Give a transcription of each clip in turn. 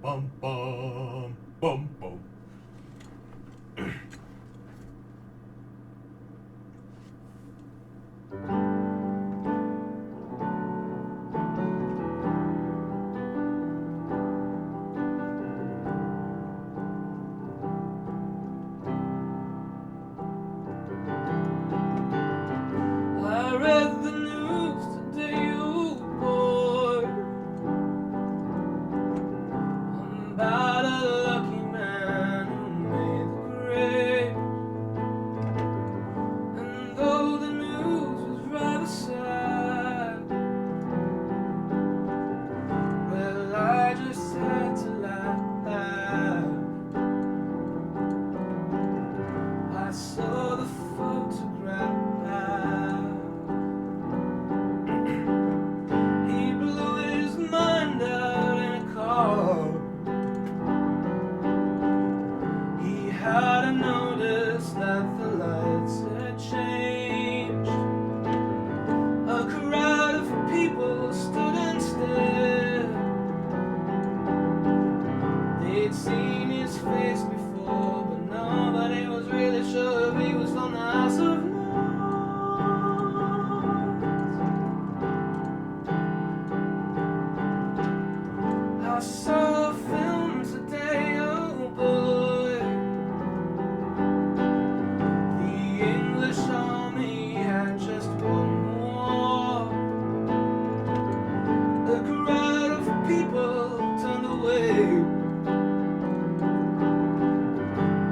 Bum bum bum bum. I read the news today, oh boy, about a lucky man who made the grade. And though the news was rather sad, well, I just had to laugh. I saw the photograph. He blew his mind out in a car. He hadn't noticed that the lights had changed. A crowd of people stood and stared. They'd seen his face before, but nobody was really sure if he was from the House of Lords. I saw a film today, oh boy. The English army had just won war. A crowd of people turned away,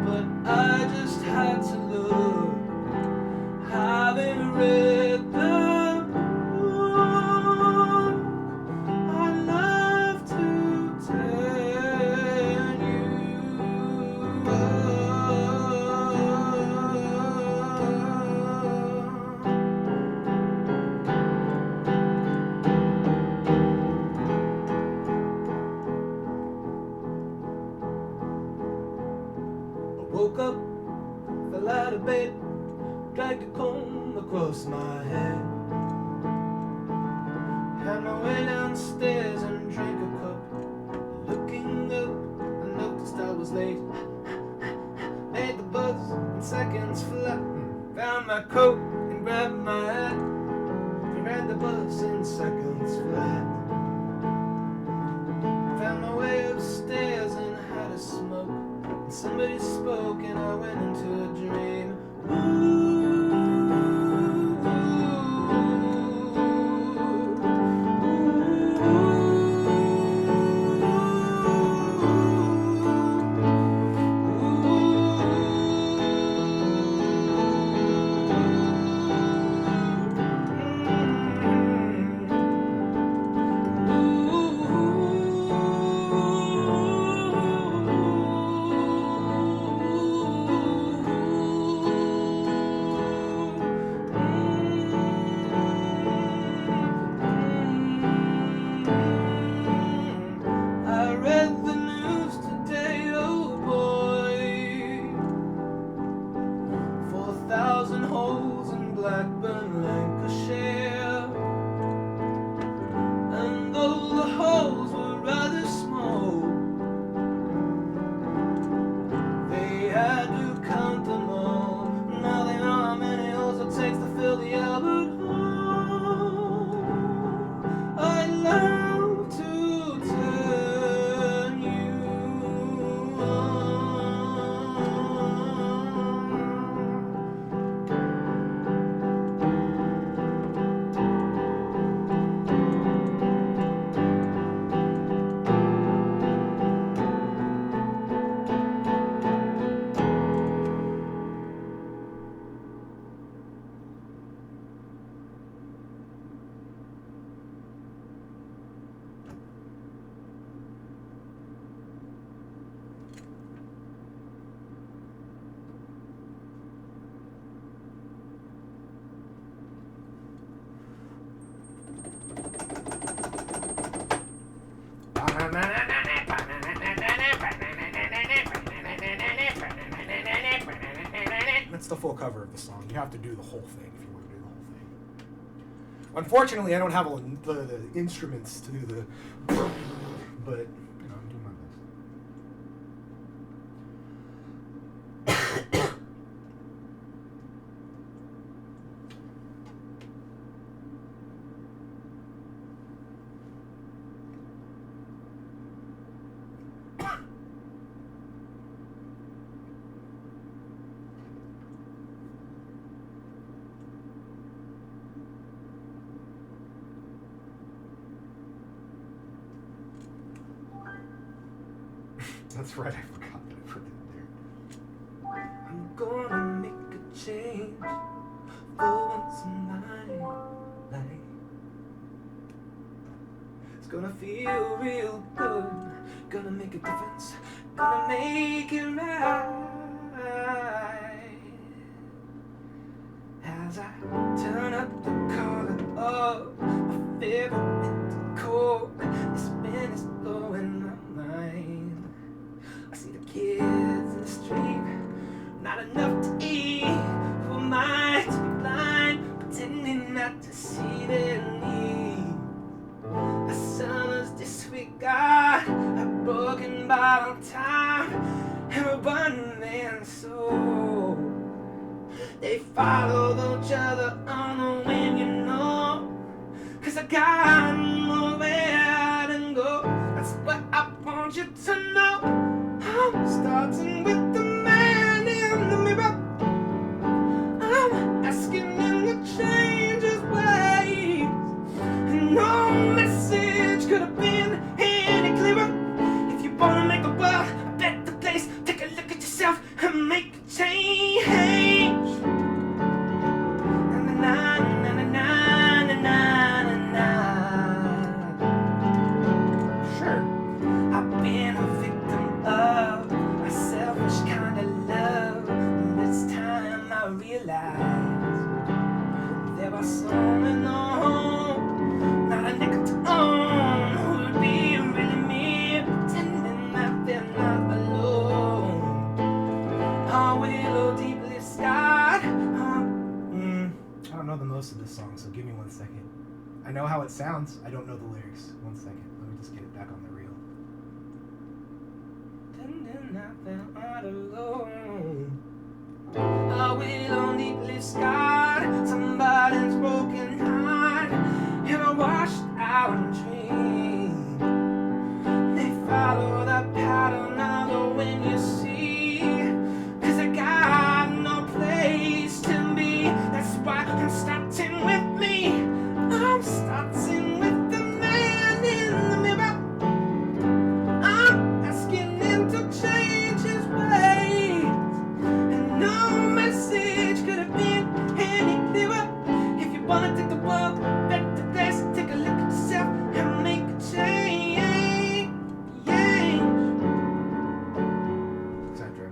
but I just had to look, having read the book. I'd love to tell you. I woke up, fell out of bed, dragged a comb across my head, had my way downstairs and drank a cup. Looking up, I noticed I was late. Made the buzz in seconds flat. Found my coat and grabbed my hat. Read the bus in seconds flat. Found my way upstairs and had a smoke. And somebody spoke and I went into a dream. I read the news today, oh boy. 4,000 holes in Blackburn, Lancashire. And though the holes were rather small, they had to count them all. Now they know how many holes it takes to fill the Albert Hall. I love to turn you on. That's the full cover of the song. You have to do the whole thing if you want to do the whole Unfortunately, I don't have the instruments to do the. But you know, I'm doing my best. That's right, I forgot that I put it there. I'm gonna make a change for once in my life. It's gonna feel real good, gonna make a difference, gonna make it right. As I turn up the color of my favorite coat, the spin is blowing my mind. I see the kids in the street, not enough to eat, for my to be blind, pretending not to see their need. A summer's disregard, a broken bottle time, and a one man soul. They follow each other on the wind, you know, 'cause I got nowhere to go. That's what I want you to know. I'm starting with the man in the mirror. I'm asking him to change his ways. And no message could have been any clearer. If you wanna make the world a better place, take a look at yourself and make a change. Na na na na na na na na. Sure, I've been a victim of a selfish kind of love. And this time I realize there are some in the home, not a nickel to own, who would be really me, pretending that they're not alone. Our willow deeply scarred. I don't know the most of this song, so give me 1 second. I know how it sounds. I don't know the lyrics. 1 second. Let me just get it back on the reel. Not alone. I will deeply scarred. Somebody's broken heart in a washed out dream. They follow the pattern of the wind you see. 'Cause I got no place to be. That's why I'm starting with me. I'm starting with the man in the mirror. I'm asking him to change his ways. And no message could have been any clearer. If you wanna take the world back to place, take a look at yourself and make a change. Etc.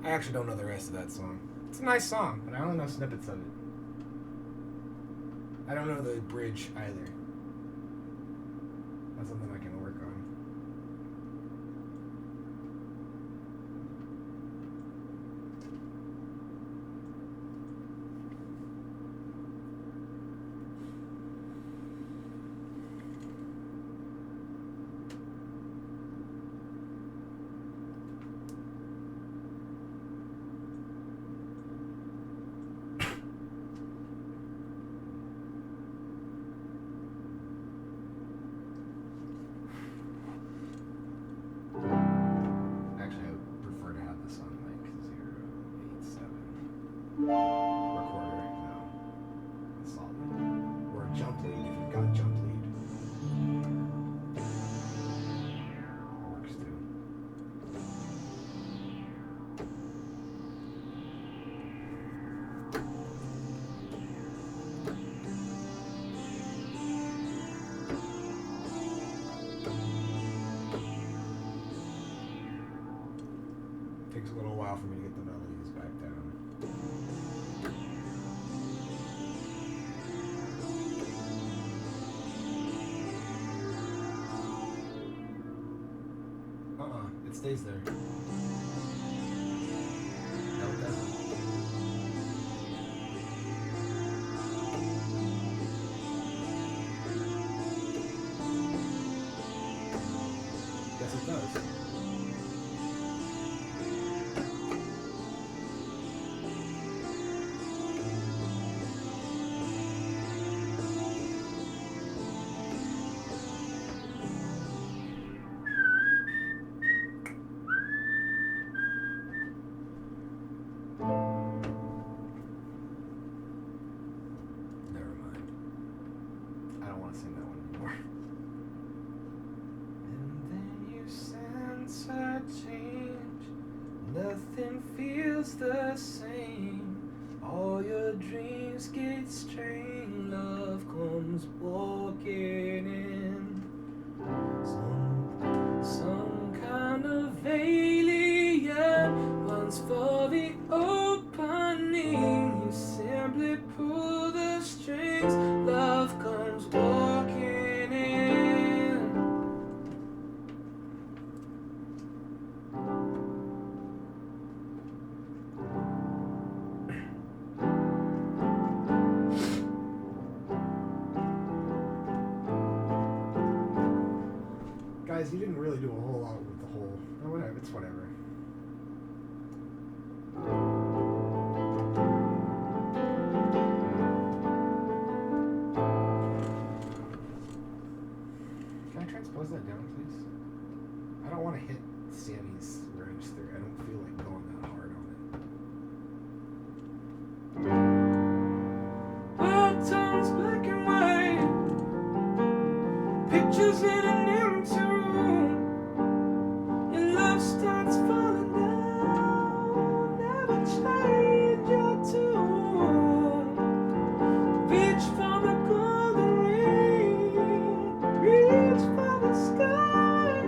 I actually don't know the rest of that song. It's a nice song, but I only know snippets of it. I don't know the bridge either. That's something I can work on. Recorder, no. Solid. Or a jump lead if you've got a jump lead. That works too. Takes a little while for me to get the melodies back down. It stays there. No, it doesn't. nothing feels the same. All your dreams get strained. Love comes walking in. Some kind of alien runs for the opening. You simply pull the strings. Love comes walking in. Guys, you didn't really do a whole lot with the whole. Oh, whatever. It's whatever. Can I transpose that down, please? I don't want to hit Sammy's register. I don't feel like going that hard on it. World turns black and white. Pictures in an empty room. Your love starts falling down. Never change your tune. Reach for the golden ring. Reach for the sky.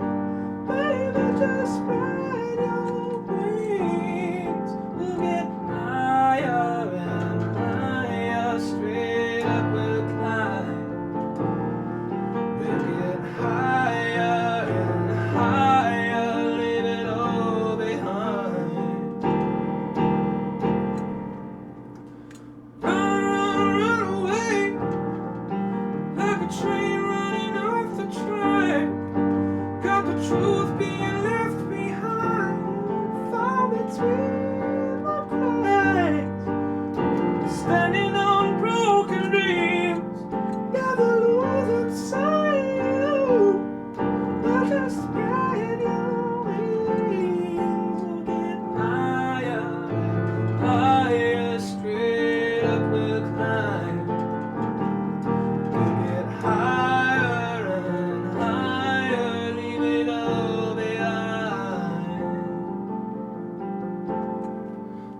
Baby, just spread your wings. We'll get higher and higher. Straight up we'll climb. We'll get higher and higher. Leave it all behind. Run, run, run away. Like a train running off the track. Got the truth being left behind. Fall between the cracks. Standing on broken dreams. Never lose sight of you. But just spread your wings. We'll get higher and higher. Straight up we'll climb. We'll get higher and higher. Leave it all behind.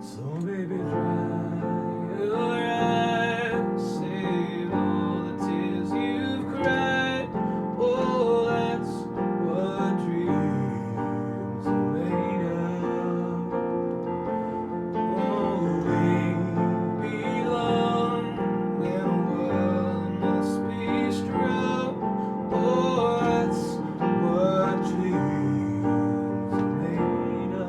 So baby, dry your eyes. Save all the tears you've cried. Oh, that's what dreams are made of. Oh, we belong in a world that must be strong. Oh, that's what dreams are made of.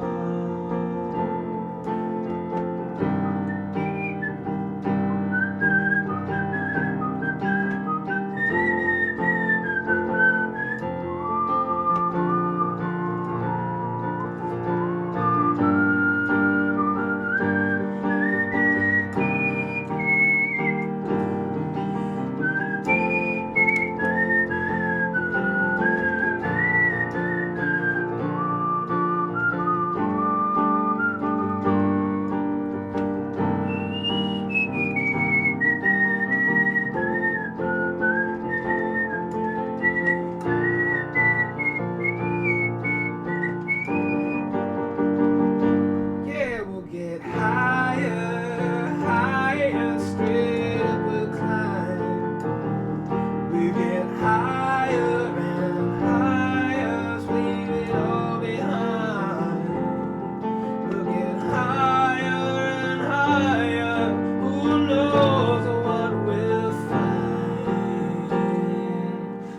Yeah, we'll get higher, higher, straight up we'll climb. We get higher and higher, leave it all behind. We'll get higher and higher, who knows what we'll find.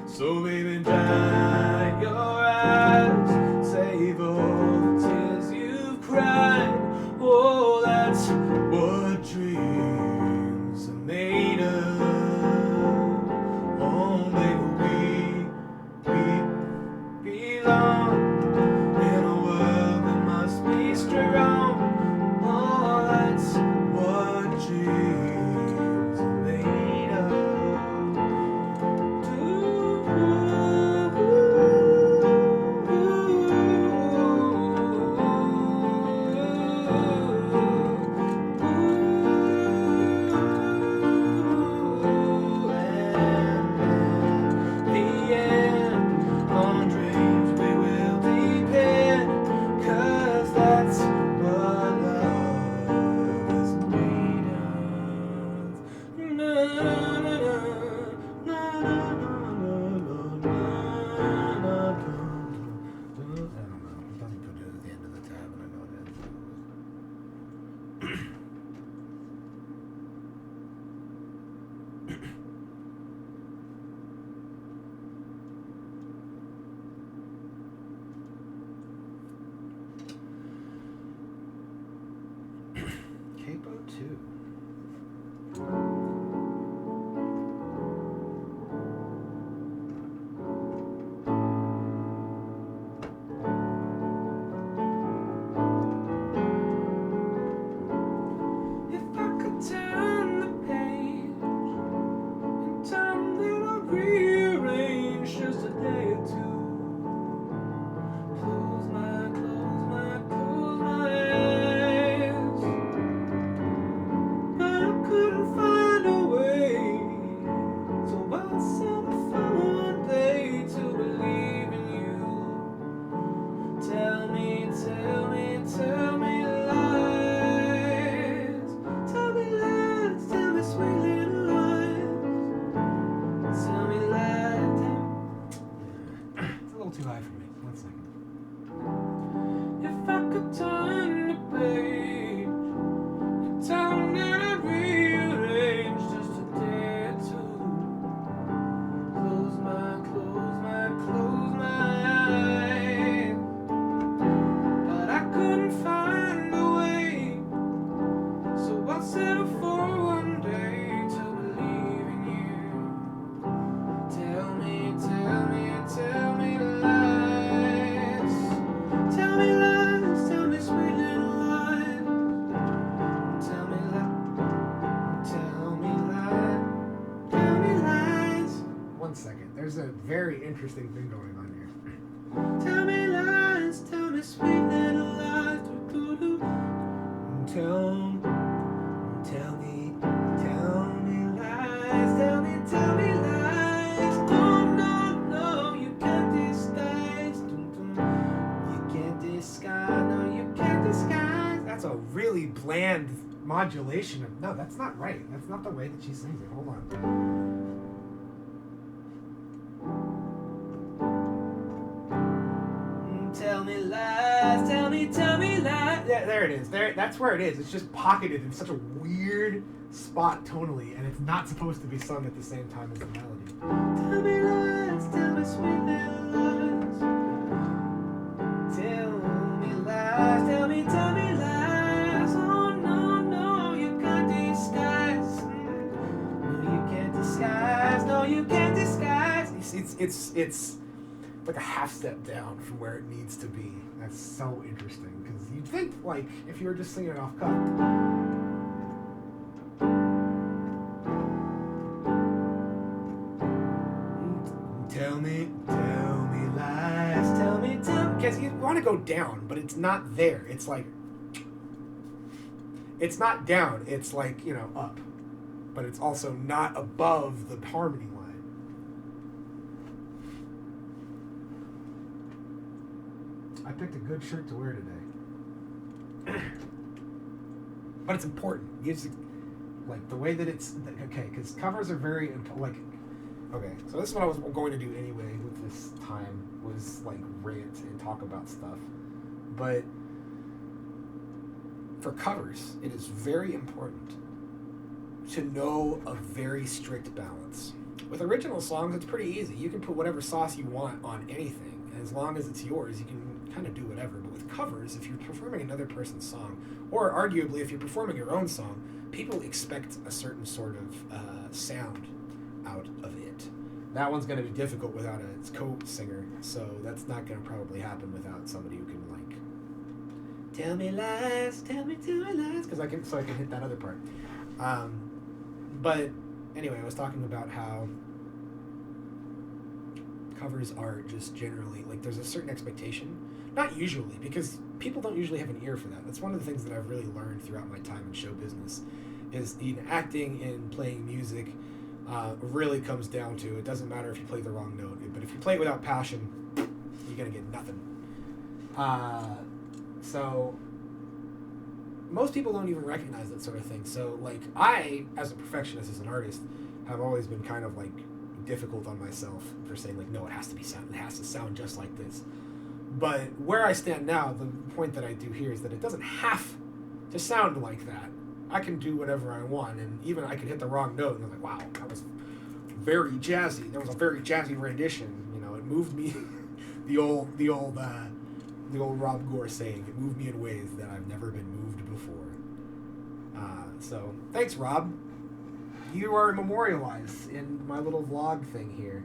So baby, dry your eyes, save all the tears you've cried. Oh, that's what dreams are made of. Oh, baby, we belong in a world that must be strong. Oh, that's what dreams are made of. On dreams we will depend, 'cause that's 2. If I could turn the page in time, then I'd rearrange just a day or two. Close my eyes, but I couldn't find a way. So I settled for one day to believe in you. Tell me lies. Tell me lies, tell me sweet little lies. Tell me lies, It's a little too high for me. 1 second. if I could turn the page, the time that I'd rearrange just a day or two. Close my eyes, but I couldn't find a way. So I settled for one day to believe in you. Tell me lies. Tell me lies, tell me sweet little lies. Tell me lies. 1 second. There's a very interesting thing going on here. Tell me lies, tell me sweet little lies. Do-do-do. Tell me lies, tell me lies. No, you can't disguise. Dum-dum. You can't disguise, no, you can't disguise. That's a really bland modulation of. No, that's not right. That's not the way that she sings it. Hold on. Tell me lies, tell me lies. Yeah, there it is. That's where it is. It's just pocketed in such a weird spot tonally, and it's not supposed to be sung at the same time as the melody. Tell me lies, tell me sweet little lies. Tell me lies, tell me lies. Oh no, you can't disguise. No, you can't disguise. It's like a half step down from where it needs to be. That's so interesting, because you'd think, like, if you were just singing it off cut. Tell me lies, tell me. Because you want to go down, but it's not there. It's like, it's not down. It's like, up. But it's also not above the harmony line. I picked a good shirt to wear today. But it's important. It's like the way that it's okay, because covers are very like. Okay, so this is what I was going to do anyway with this time, was like rant and talk about stuff. But for covers, it is very important to know a very strict balance. With original songs, it's pretty easy. You can put whatever sauce you want on anything, and as long as it's yours, you can kind of do whatever. But with covers, if you're performing another person's song, or arguably if you're performing your own song, people expect a certain sort of sound out of it. That one's going to be difficult without a co-singer, so that's not going to probably happen without somebody who can, like, tell me lies, tell me lies, because I can hit that other part. But anyway, I was talking about how covers are just generally, like, there's a certain expectation. Not usually, because people don't usually have an ear for that. That's one of the things that I've really learned throughout my time in show business, is in acting and playing music, really comes down to, it doesn't matter if you play the wrong note, but if you play it without passion, you're going to get nothing. So most people don't even recognize that sort of thing. So, like, I, as a perfectionist, as an artist, have always been kind of, like, difficult on myself for saying, like, no, it has to sound just like this. But where I stand now, the point that I do here is that it doesn't have to sound like that. I can do whatever I want, and even I could hit the wrong note, and I'm like, wow, that was very jazzy. That was a very jazzy rendition. It moved me. the old Rob Gore saying, it moved me in ways that I've never been moved before. So thanks, Rob. You are memorialized in my little vlog thing here.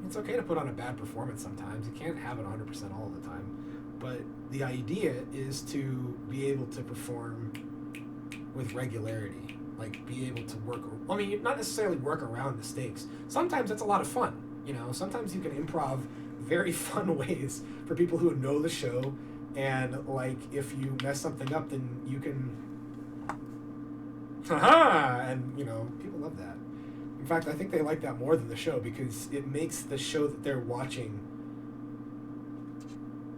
It's okay to put on a bad performance sometimes. You can't have it 100% all the time. But the idea is to be able to perform with regularity. Like, be able to work... I mean, not necessarily work around mistakes. Sometimes it's a lot of fun. Sometimes you can improv very fun ways for people who know the show. And, like, if you mess something up, then you can... Haha! And, people love that. In fact, I think they like that more than the show because it makes the show that they're watching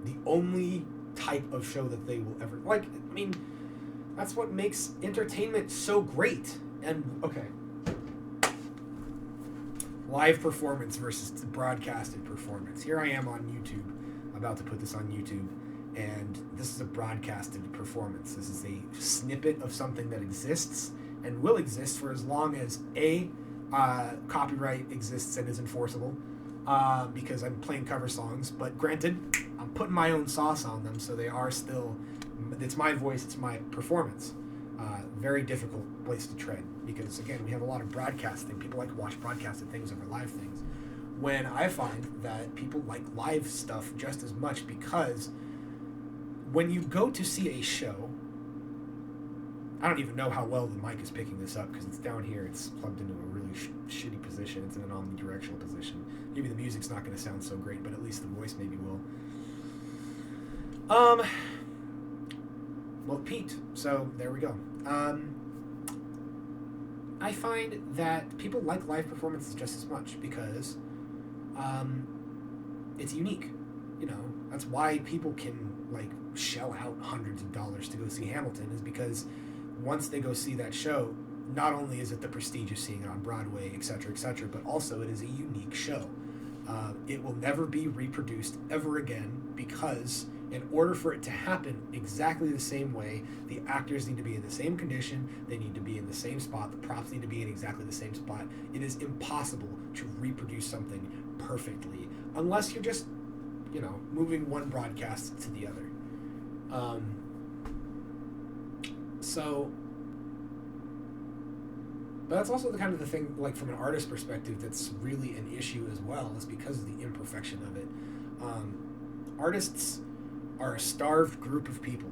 the only type of show that they will ever... Like, I mean, that's what makes entertainment so great. And, okay. Live performance versus broadcasted performance. Here I am on YouTube, about to put this on YouTube, and this is a broadcasted performance. This is a snippet of something that exists and will exist for as long as copyright exists and is enforceable, because I'm playing cover songs, but granted, I'm putting my own sauce on them, so they are still, it's my voice, it's my performance. Very difficult place to tread, because again, we have a lot of broadcasting. People like to watch broadcasted things over live things, when I find that people like live stuff just as much, because when you go to see a show, I don't even know how well the mic is picking this up because it's down here. It's plugged into a really shitty position. It's in an omnidirectional position. Maybe the music's not going to sound so great, but at least the voice maybe will. Well, it peaked, so there we go. I find that people like live performances just as much because it's unique. That's why people can, like, shell out hundreds of dollars to go see Hamilton, is because once they go see that show, not only is it the prestige of seeing it on Broadway, etc., but also it is a unique show. It will never be reproduced ever again because in order for it to happen exactly the same way, the actors need to be in the same condition, they need to be in the same spot, the props need to be in exactly the same spot. It is impossible to reproduce something perfectly unless you're just, moving one broadcast to the other. But that's also the kind of the thing, like, from an artist perspective, that's really an issue as well, is because of the imperfection of it. Artists are a starved group of people.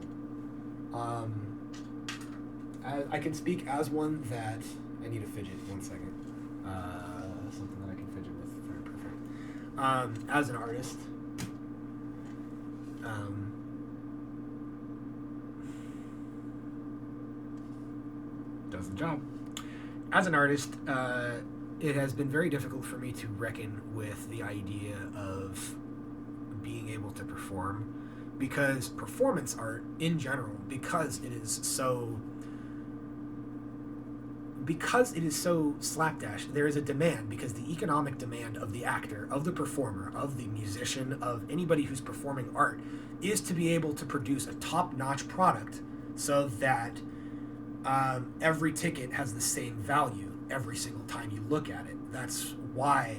I can speak as one that... I need a fidget, 1 second. Something that I can fidget with, very perfect. As an artist... does the job. As an artist, it has been very difficult for me to reckon with the idea of being able to perform, because performance art in general, because it is so slapdash, there is a demand, because the economic demand of the actor, of the performer, of the musician, of anybody who's performing art, is to be able to produce a top-notch product so that every ticket has the same value every single time you look at it. That's why,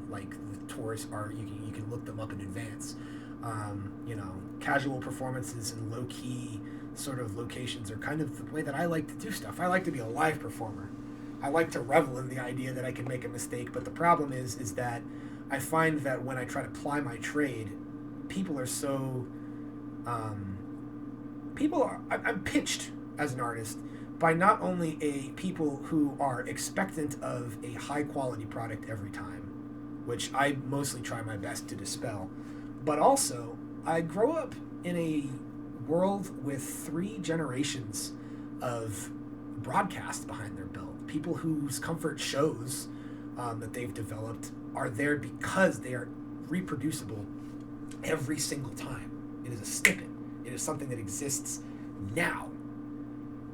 like, the tours are, you can look them up in advance. Casual performances and low-key sort of locations are kind of the way that I like to do stuff. I like to be a live performer. I like to revel in the idea that I can make a mistake, but the problem is that I find that when I try to ply my trade, people are so... I'm pitched as an artist by not only people who are expectant of a high-quality product every time, which I mostly try my best to dispel, but also I grow up in a world with 3 generations of broadcast behind their belt. People whose comfort shows that they've developed are there because they are reproducible every single time. It is a snippet. It is something that exists now.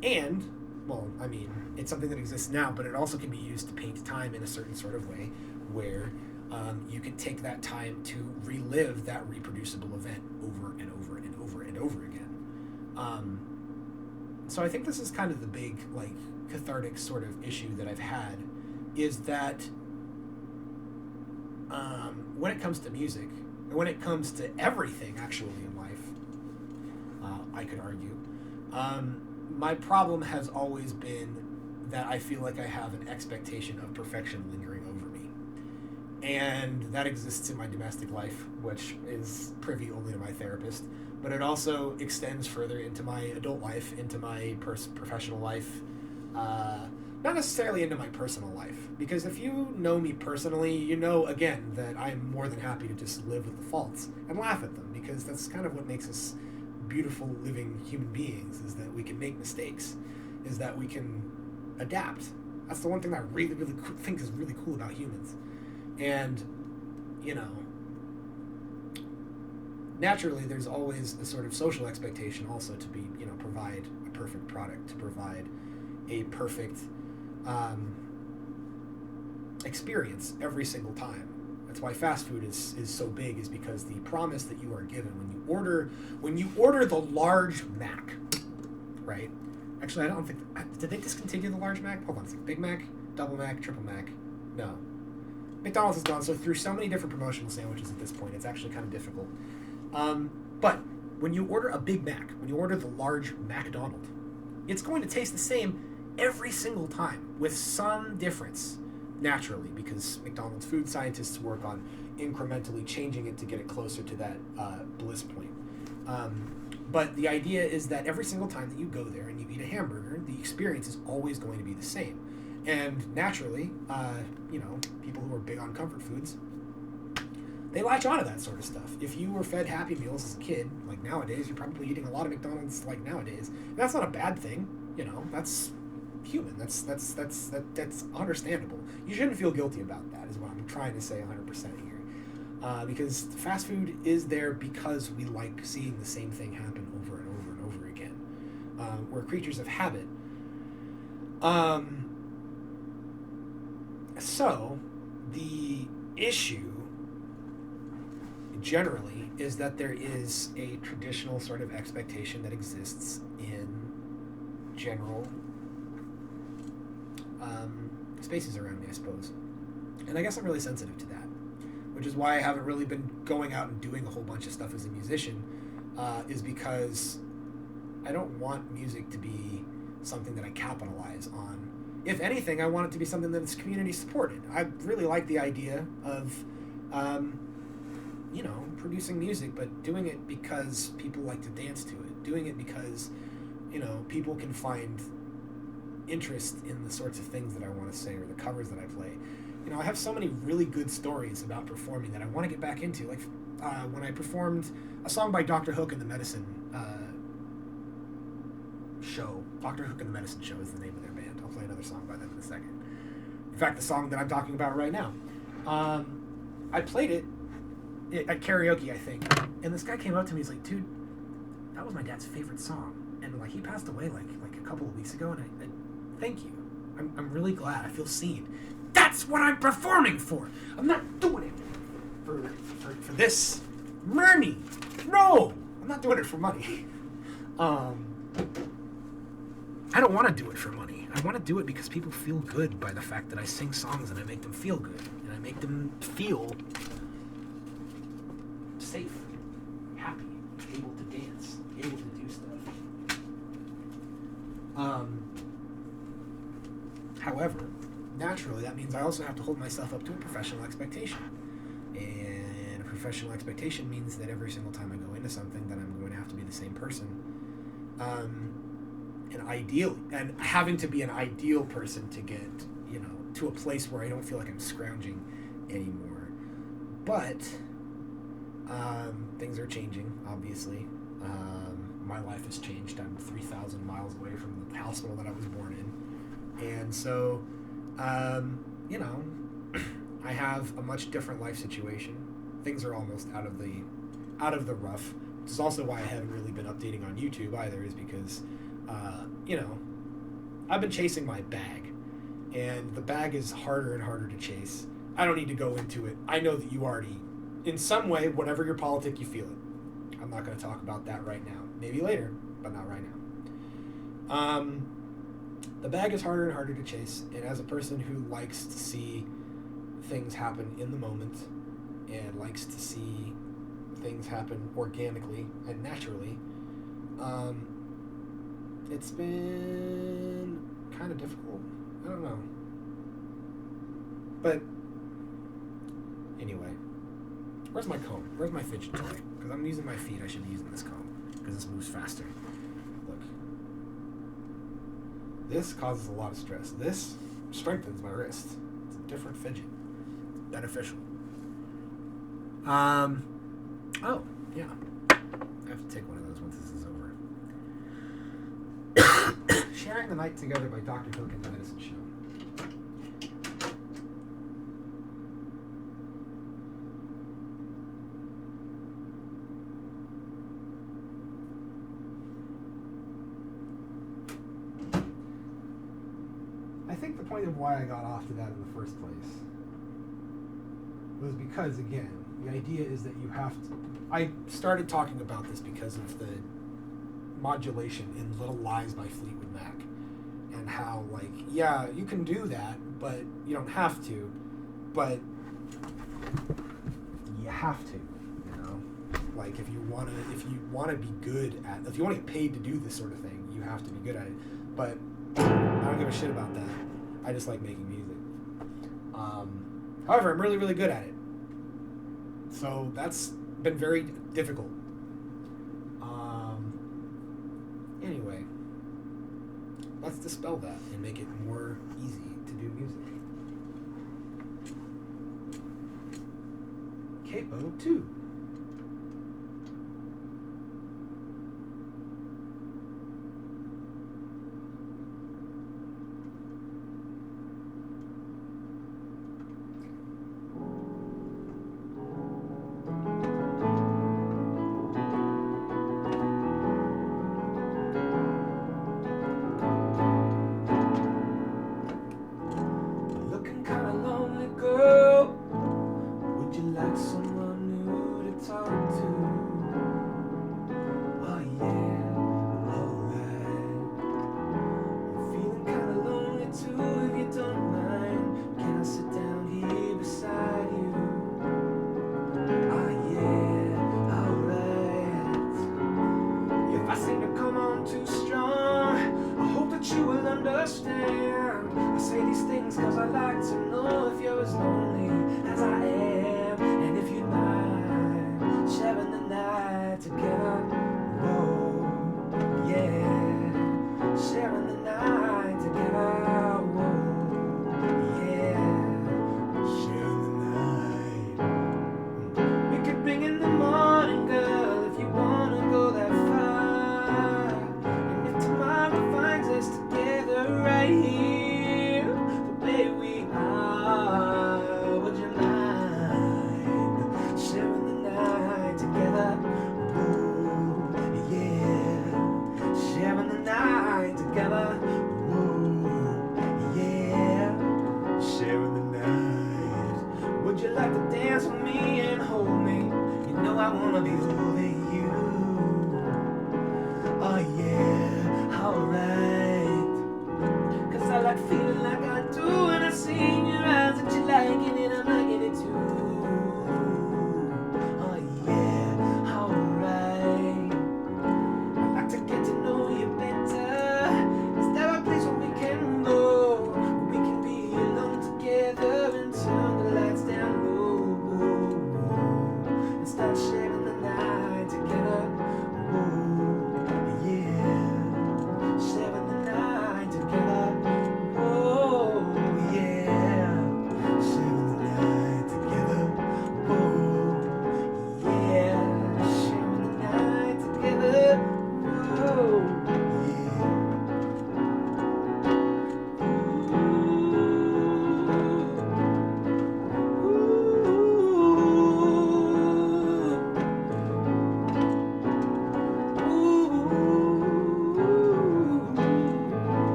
And, well, I mean, it's something that exists now, but it also can be used to paint time in a certain sort of way where you can take that time to relive that reproducible event over and over and over and over again. So I think this is kind of the big, like, cathartic sort of issue that I've had, is that when it comes to music, and when it comes to everything actually in life, I could argue. My problem has always been that I feel like I have an expectation of perfection lingering over me. And that exists in my domestic life, which is privy only to my therapist. But it also extends further into my adult life, into my professional life. Not necessarily into my personal life. Because if you know me personally, you know, again, that I'm more than happy to just live with the faults and laugh at them. Because that's kind of what makes us beautiful living human beings, is that we can make mistakes, is that we can adapt. That's the one thing that I really, really think is really cool about humans. And, you know, naturally there's always a sort of social expectation also to be, you know, provide a perfect product, to provide a perfect experience every single time. That's why fast food is so big, is because the promise that you are given when you order the large Mac, right? Actually, I don't think... Did they discontinue the large Mac? Hold on a second. Big Mac, Double Mac, Triple Mac? No. McDonald's is gone, so through so many different promotional sandwiches at this point, it's actually kind of difficult. But when you order a Big Mac, when you order the large McDonald, it's going to taste the same every single time, with some difference, naturally, because McDonald's food scientists work on incrementally changing it to get it closer to that bliss point. But the idea is that every single time that you go there and you eat a hamburger, the experience is always going to be the same. And naturally, you know, people who are big on comfort foods, they latch onto that sort of stuff. If you were fed Happy Meals as a kid, like nowadays, you're probably eating a lot of McDonald's like nowadays. And that's not a bad thing, you know, that's human. That's understandable. You shouldn't feel guilty about that, is what I'm trying to say 100% here. Because fast food is there because we like seeing the same thing happen over and over and over again. We're creatures of habit. So, the issue, generally, is that there is a traditional sort of expectation that exists in general spaces around me, I suppose. And I guess I'm really sensitive to that, which is why I haven't really been going out and doing a whole bunch of stuff as a musician, is because I don't want music to be something that I capitalize on. If anything, I want it to be something that's community supported. I really like the idea of, you know, producing music, but doing it because people like to dance to it. Doing it because, you know, people can find interest in the sorts of things that I want to say or the covers that I play. You know, I have so many really good stories about performing that I want to get back into. Like, when I performed a song by Dr. Hook and the Medicine Show. Dr. Hook and the Medicine Show is the name of their band. I'll play another song by them in a second. In fact, the song that I'm talking about right now. I played it at karaoke, I think. And this guy came up to me, he's like, dude, that was my dad's favorite song. And, like, he passed away, like a couple of weeks ago, and I thank you. I'm really glad. I feel seen. That's what I'm performing for. I'm not doing it for this money. No, I'm not doing it for money. I don't want to do it for money. I want to do it because people feel good by the fact that I sing songs and I make them feel good and I make them feel safe, happy, able to dance, able to do stuff. However, naturally, that means I also have to hold myself up to a professional expectation. And a professional expectation means that every single time I go into something, that I'm going to have to be the same person. And having to be an ideal person to get, you know, to a place where I don't feel like I'm scrounging anymore. But things are changing, obviously. My life has changed. I'm 3,000 miles away from the hospital that I was born in. And so, you know, I have a much different life situation. Things are almost out of the rough. This is also why I haven't really been updating on YouTube either, is because, you know, I've been chasing my bag, and the bag is harder and harder to chase. I don't need to go into it. I know that you already, in some way, whatever your politic, you feel it. I'm not going to talk about that right now. Maybe later, but not right now. The bag is harder and harder to chase, and as a person who likes to see things happen in the moment and likes to see things happen organically and naturally, It's been kind of difficult. I don't know. But anyway, where's my comb? Where's my fidget toy? Because I'm using my feet. I should be using this comb because this moves faster. Look. This causes a lot of stress. This strengthens my wrist. It's a different fidget. It's beneficial. Oh, yeah. I have to take one of those once this is over. Sharing the Night Together by Dr. Hook and the Medicine Show. I think the point of why I got off to that in the first place was because, again, the idea is that you have to... I started talking about this because of the modulation in Little Lies by Fleetwood Mac. And how, like, yeah, you can do that, but you don't have to. But you have to, you know? Like, if you wanna be good at... If you want to get paid to do this sort of thing, you have to be good at it. But I don't give a shit about that. I just like making music. However, I'm really, really good at it. So that's been very difficult. Anyway, let's dispel that and make it more easy to do music. Capo 2.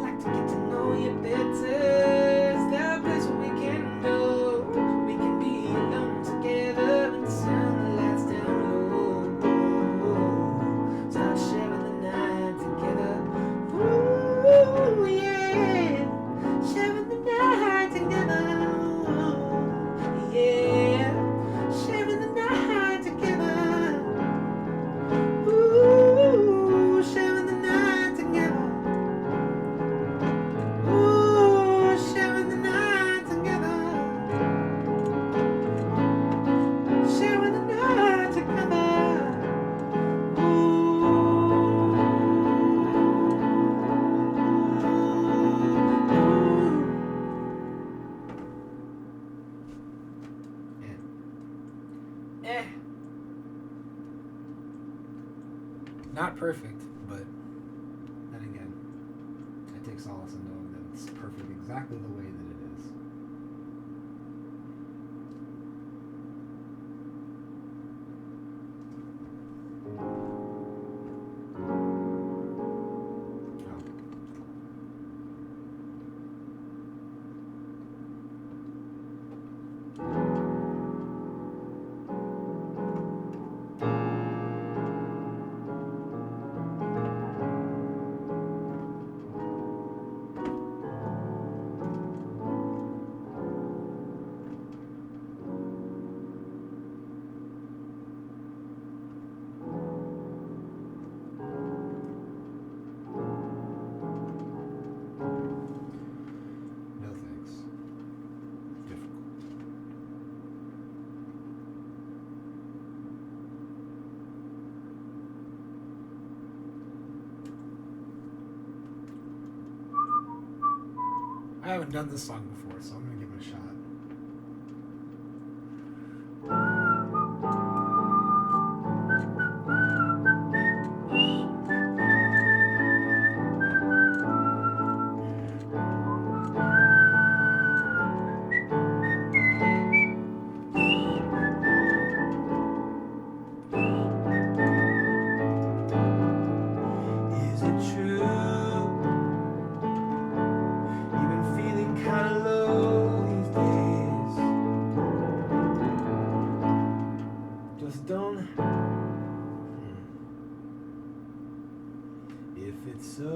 Like to get to know you better. Is there a place where we can go? Not perfect, but then again, I take solace in knowing that it's perfect exactly the way that it is. No thanks. Difficult. I haven't done this song before, so I'm gonna give it a shot. Is it true? You've been feeling kinda low these days. Just don't. If it's so,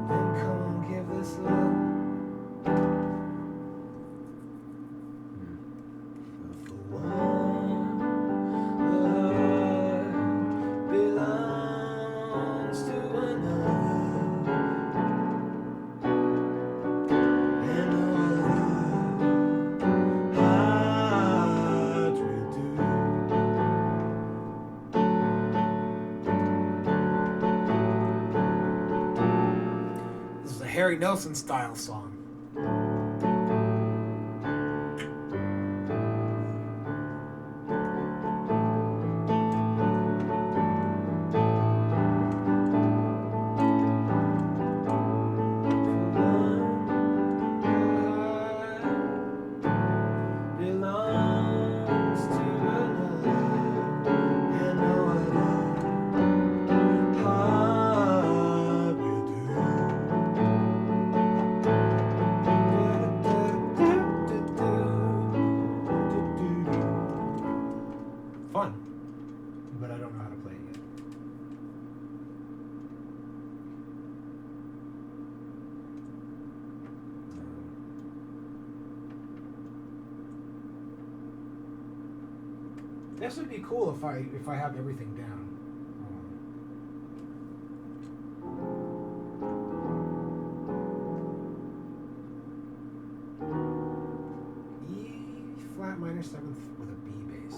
then come on, give this love. But for one, the heart belongs to another, and no other heart will do. This is a Harry Nilsson style song. Belongs to another, and no other heart will do. Fun. But I don't know how to play it yet. This would be cool if I have everything down. E flat minor seventh with a B bass.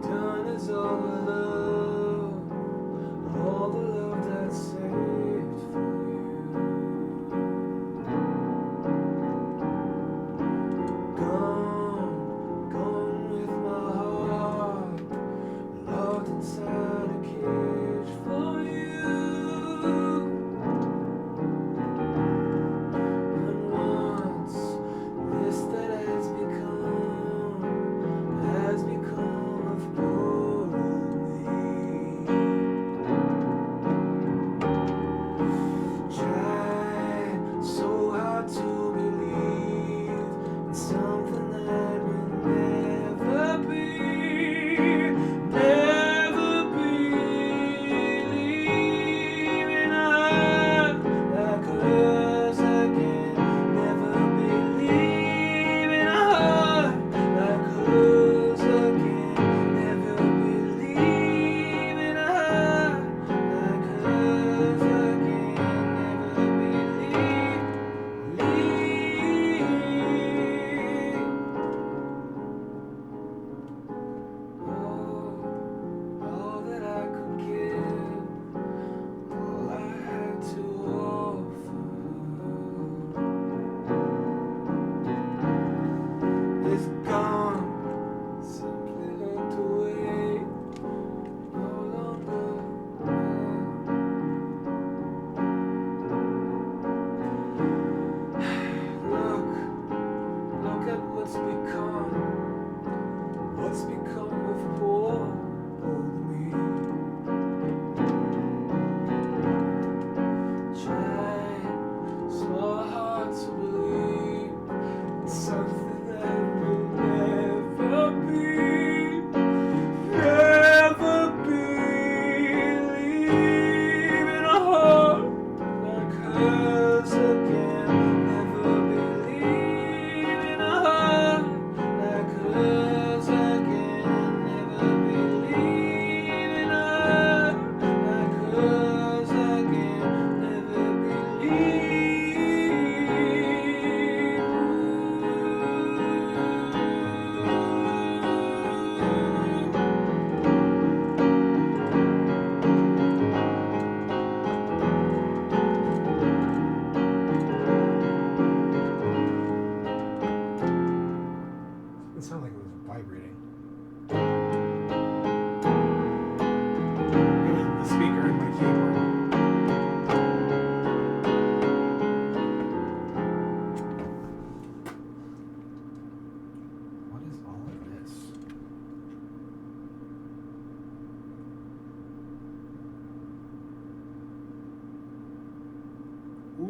Done is all the love that's saved for you.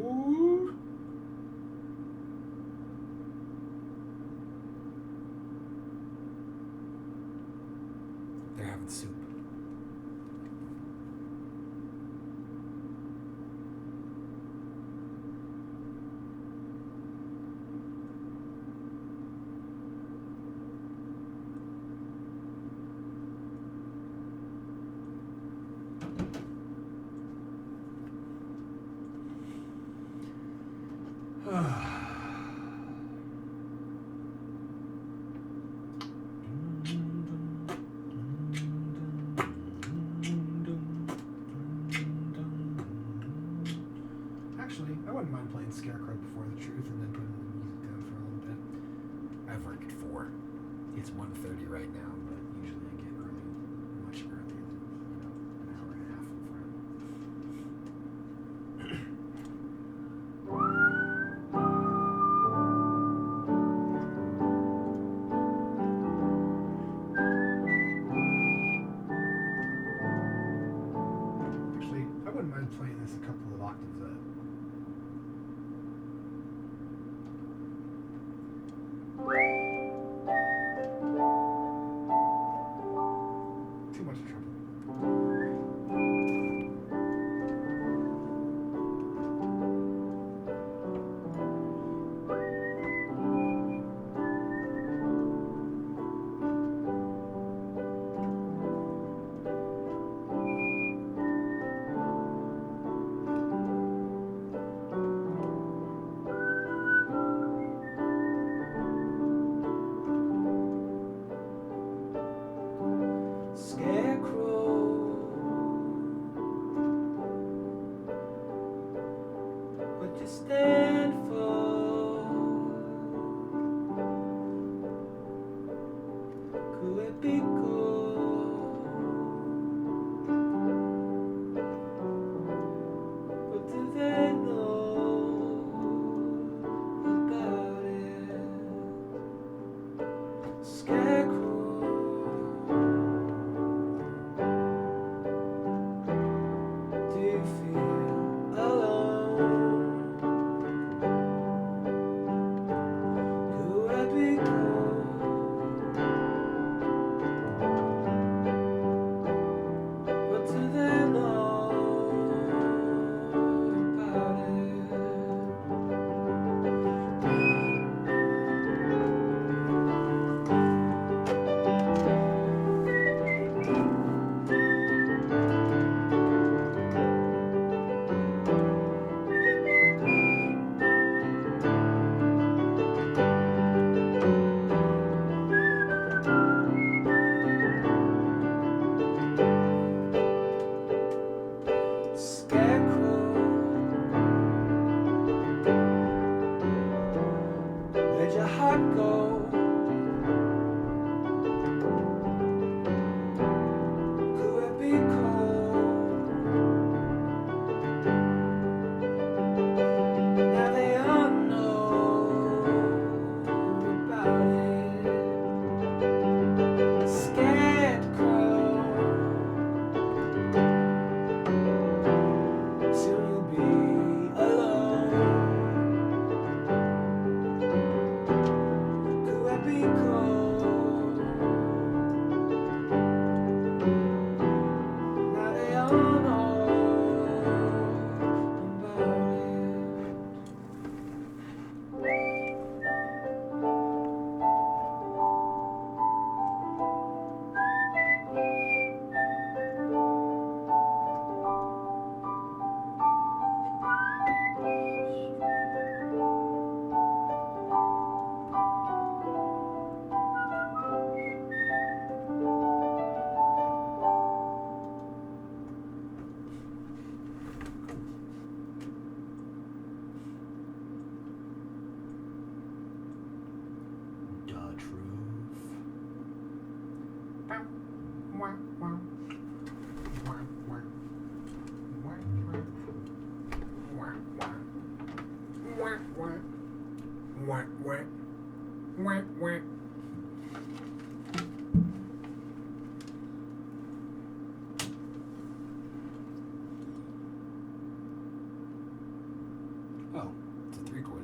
Ooh. They're having soup. Actually, I wouldn't mind playing Scarecrow Before the Truth and then putting the music down for a little bit. I've worked at 4. It's 1:30 right now, but usually I get early, much earlier than, an hour and a half in front. Actually, I wouldn't mind playing this a couple of octaves up. Too much trouble.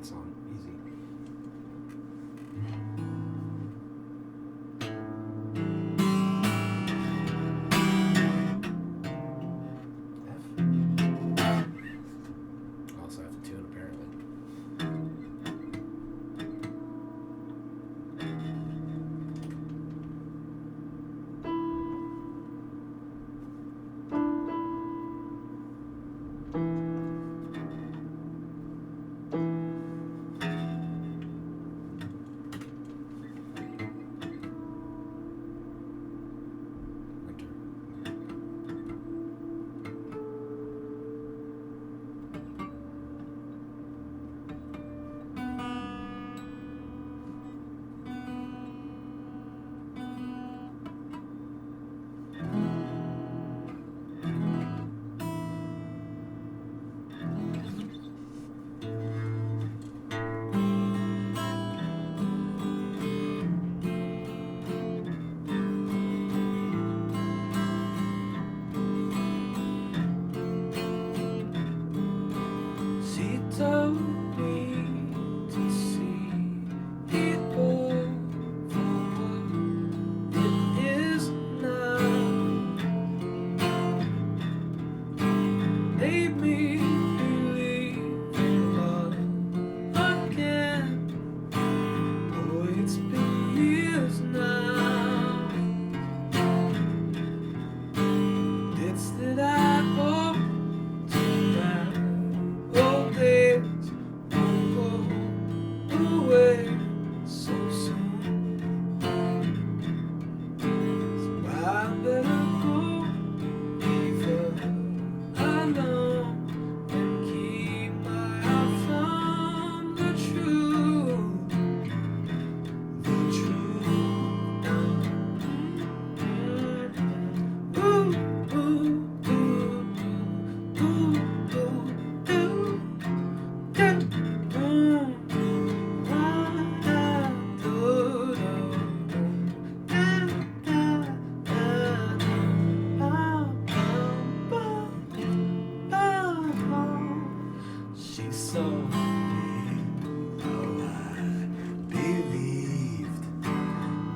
that song. Easy. F. Also have to tune apparently. She told me to see people for what it is now. Made me believe in love again. Boy, it's been years now. It's that I hope tonight. Old days won't go away so soon. So I better go leave her alone and keep my eye from the truth. The truth. Ooh, ooh, ooh, ooh, ooh, ooh. She saw me, how I believed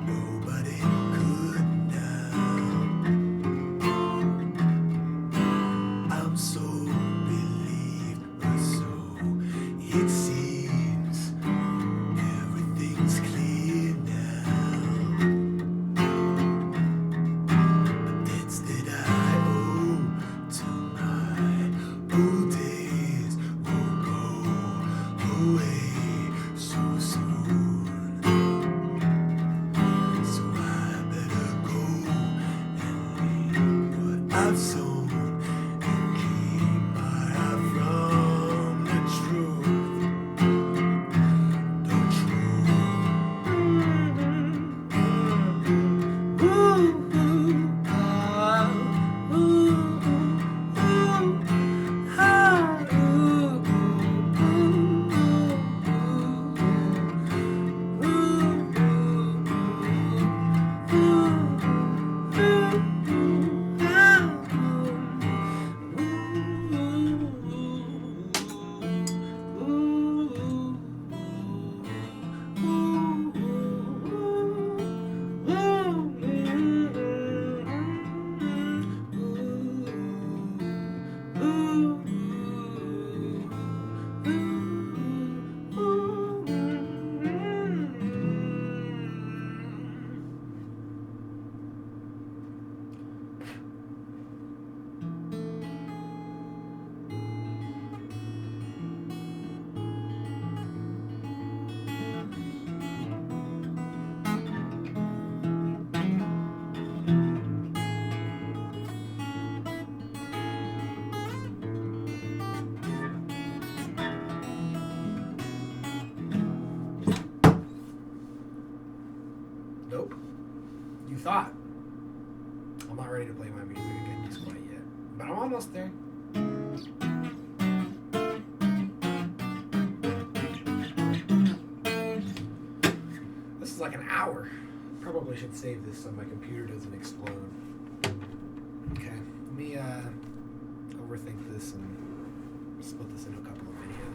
nobody could now. I'm so relieved, but so it seems everything's clear now. But debts that I owe to my old days won't go away so soon. So I better go and reap what I've sown and keep my eye from the truth. The truth. Ooh, ah, ooh, ooh, ah, ooh, Nope. You thought. I'm not ready to play my music again just quite yet. But I'm almost there. This is like an hour. Probably should save this so my computer doesn't explode. Okay. Let me overthink this and split this into a couple of videos.